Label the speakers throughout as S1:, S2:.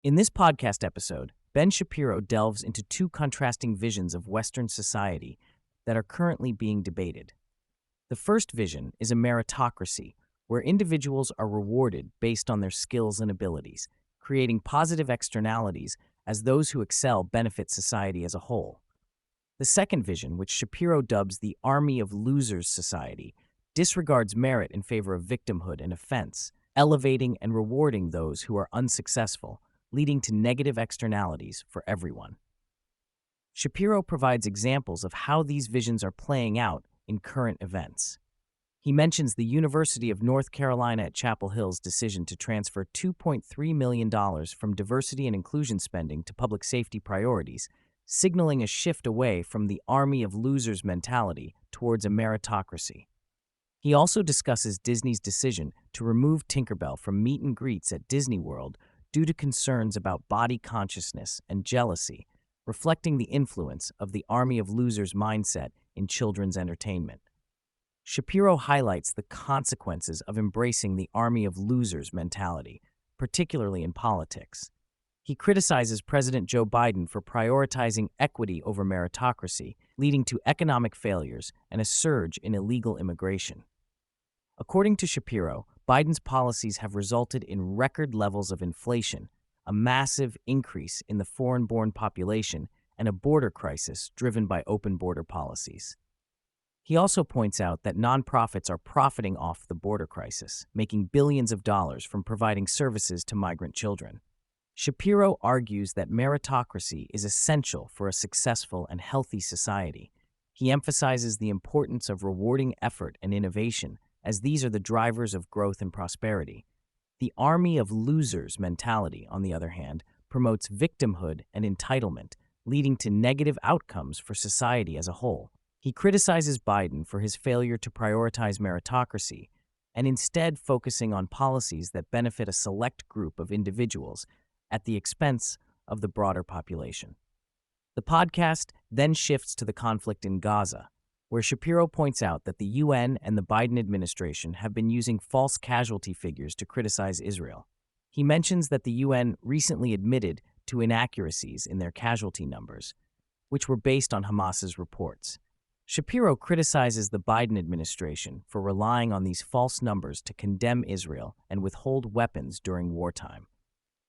S1: In this podcast episode, Ben Shapiro delves into two contrasting visions of Western society that are currently being debated. The first vision is a meritocracy, where individuals are rewarded based on their skills and abilities, creating positive externalities as those who excel benefit society as a whole. The second vision, which Shapiro dubs the army of losers society, disregards merit in favor of victimhood and offense, elevating and rewarding those who are unsuccessful, leading to negative externalities for everyone. Shapiro provides examples of how these visions are playing out in current events. He mentions the University of North Carolina at Chapel Hill's decision to transfer $2.3 million from diversity and inclusion spending to public safety priorities, signaling a shift away from the army of losers mentality towards a meritocracy. He also discusses Disney's decision to remove Tinkerbell from meet and greets at Disney World due to concerns about body consciousness and jealousy, reflecting the influence of the army of losers mindset in children's entertainment. Shapiro highlights the consequences of embracing the army of losers mentality, particularly in politics. He criticizes President Joe Biden for prioritizing equity over meritocracy, leading to economic failures and a surge in illegal immigration. According to Shapiro, Biden's policies have resulted in record levels of inflation, a massive increase in the foreign-born population, and a border crisis driven by open border policies. He also points out that nonprofits are profiting off the border crisis, making billions of dollars from providing services to migrant children. Shapiro argues that meritocracy is essential for a successful and healthy society. He emphasizes the importance of rewarding effort and innovation, as these are the drivers of growth and prosperity. The army of losers mentality, on the other hand, promotes victimhood and entitlement, leading to negative outcomes for society as a whole. He criticizes Biden for his failure to prioritize meritocracy and instead focusing on policies that benefit a select group of individuals at the expense of the broader population. The podcast then shifts to the conflict in Gaza, where Shapiro points out that the UN and the Biden administration have been using false casualty figures to criticize Israel. He mentions that the UN recently admitted to inaccuracies in their casualty numbers, which were based on Hamas's reports. Shapiro criticizes the Biden administration for relying on these false numbers to condemn Israel and withhold weapons during wartime.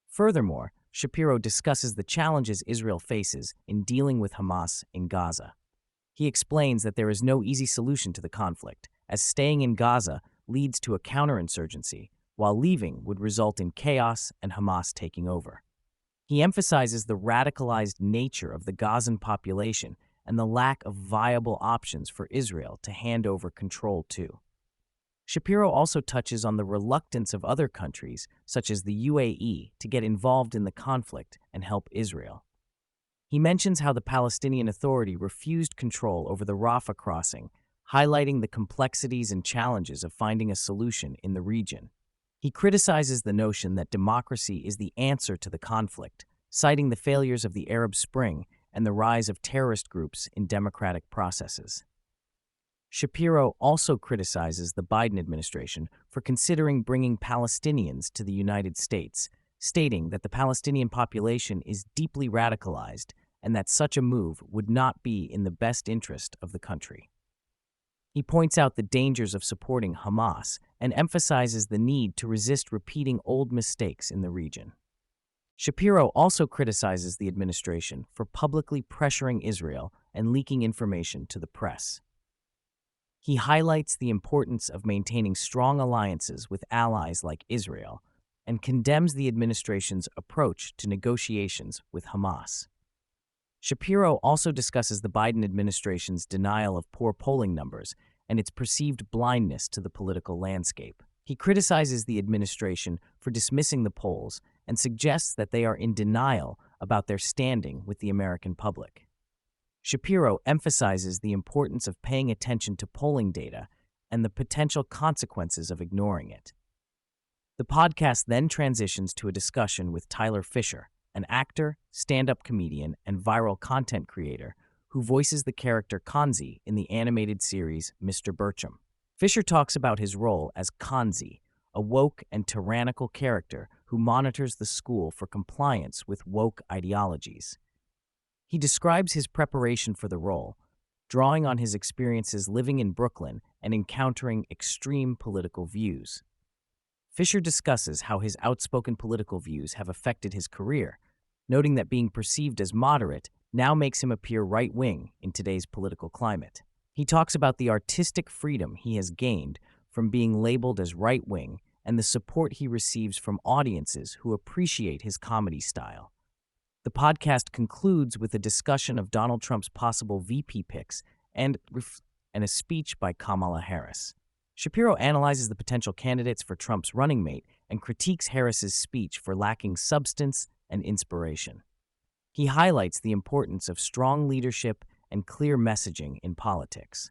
S1: Furthermore, Shapiro discusses the challenges Israel faces in dealing with Hamas in Gaza. He explains that there is no easy solution to the conflict, as staying in Gaza leads to a counterinsurgency, while leaving would result in chaos and Hamas taking over. He emphasizes the radicalized nature of the Gazan population and the lack of viable options for Israel to hand over control to. Shapiro also touches on the reluctance of other countries, such as the UAE, to get involved in the conflict and help Israel. He mentions how the Palestinian Authority refused control over the Rafah crossing, highlighting the complexities and challenges of finding a solution in the region. He criticizes the notion that democracy is the answer to the conflict, citing the failures of the Arab Spring and the rise of terrorist groups in democratic processes. Shapiro also criticizes the Biden administration for considering bringing Palestinians to the United States, stating that the Palestinian population is deeply radicalized and that such a move would not be in the best interest of the country. He points out the dangers of supporting Hamas and emphasizes the need to resist repeating old mistakes in the region. Shapiro also criticizes the administration for publicly pressuring Israel and leaking information to the press. He highlights the importance of maintaining strong alliances with allies like Israel and condemns the administration's approach to negotiations with Hamas. Shapiro also discusses the Biden administration's denial of poor polling numbers and its perceived blindness to the political landscape. He criticizes the administration for dismissing the polls and suggests that they are in denial about their standing with the American public. Shapiro emphasizes the importance of paying attention to polling data and the potential consequences of ignoring it. The podcast then transitions to a discussion with Tyler Fisher, an actor, stand-up comedian, and viral content creator who voices the character Konzi in the animated series Mr. Bertram. Fisher talks about his role as Konzi, a woke and tyrannical character who monitors the school for compliance with woke ideologies. He describes his preparation for the role, drawing on his experiences living in Brooklyn and encountering extreme political views. Fisher discusses how his outspoken political views have affected his career, noting that being perceived as moderate now makes him appear right-wing in today's political climate. He talks about the artistic freedom he has gained from being labeled as right-wing and the support he receives from audiences who appreciate his comedy style. The podcast concludes with a discussion of Donald Trump's possible VP picks and a speech by Kamala Harris. Shapiro analyzes the potential candidates for Trump's running mate and critiques Harris's speech for lacking substance and inspiration. He highlights the importance of strong leadership and clear messaging in politics.